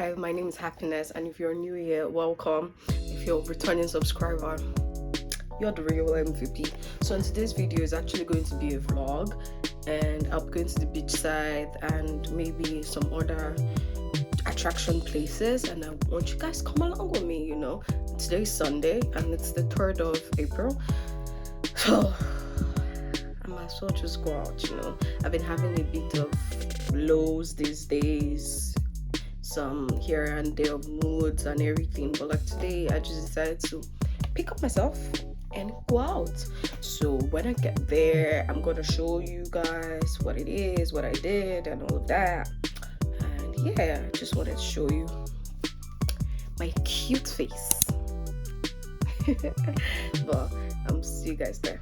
Hi, my name is Happiness, and if you're new here, welcome. If you're a returning subscriber, you're the real MVP. So, in today's video is actually going to be a vlog, and I'll be going to the beach side and maybe some other attraction places. And I want you guys to come along with me. Today's Sunday, and it's the 3rd of April, so I might as well just go out. I've been having a bit of lows these days, some here and there of moods and everything, but like today I just decided to pick up myself and go out. So when I get there, I'm gonna show you guys what it is, what I did, and all of that. And yeah, I just wanted to show you my cute face. But see you guys there.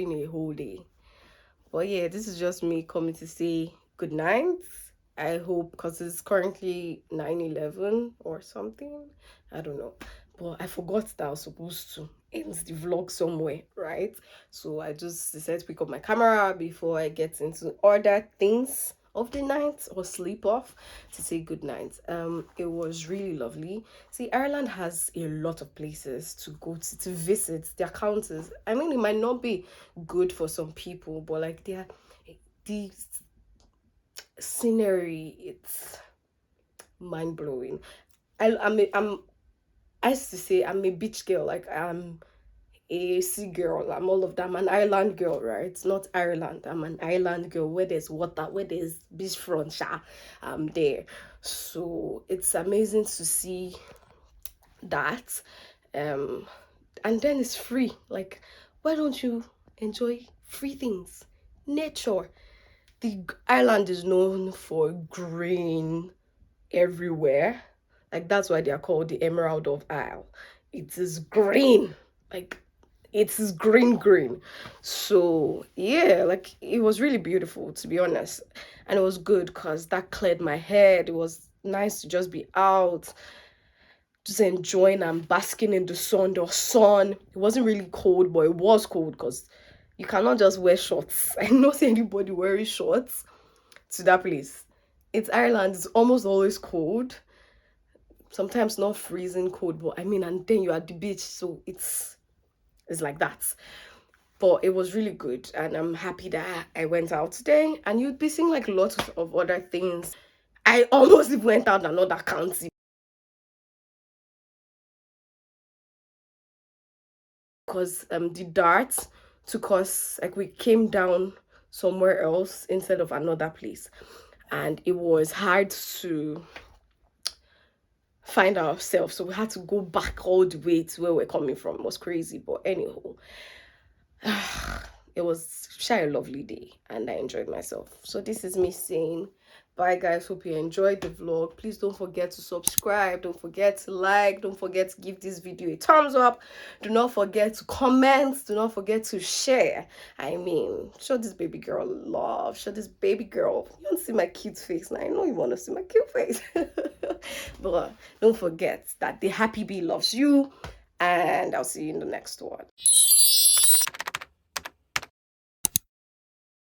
been a whole day. But yeah, this is just me coming to say good night. I hope, because it's currently 9:11 or something. I don't know. But I forgot that I was supposed to end the vlog somewhere, right? So I just decided to pick up my camera before I get into other things of the night or sleep off to say good night. It was really lovely. See, Ireland has a lot of places to go to visit. Their counters. I mean, it might not be good for some people, but like the scenery, it's mind blowing. I used to say I'm a beach girl, like I'm a sea girl, I'm all of that. I'm an island girl, right? It's not Ireland. I'm an island girl where there's water, where there's beachfront, I'm there. So it's amazing to see that. Um and then it's free. Like, why don't you enjoy free things? Nature. The island is known for green everywhere. Like, that's why they are called the Emerald of Isle. It is green. Like, it is green. So yeah, like, it was really beautiful, to be honest. And it was good because that cleared my head. It was nice to just be out, just enjoying and basking in the sun. The sun, it wasn't really cold, but it was cold because you cannot just wear shorts. I don't see anybody wearing shorts to that place. It's Ireland. It's almost always cold. Sometimes not freezing cold, but I mean, and then you're at the beach, so it's like that. But it was really good, and I'm happy that I went out today. And you'd be seeing like lots of other things. I almost even went out another county because the dart took us, like, we came down somewhere else instead of another place, and it was hard to find ourselves, so we had to go back all the way to where we're coming from. It was crazy, but anyhow, it was a lovely day and I enjoyed myself. So this is me saying bye, guys. Hope you enjoyed the vlog. Please don't forget to subscribe, don't forget to like, don't forget to give this video a thumbs up, do not forget to comment, do not forget to share. I mean, show this baby girl love, show this baby girl. You want to see my cute face now? I know you want to see my cute face. But don't forget that the happy bee loves you, and I'll see you in the next one.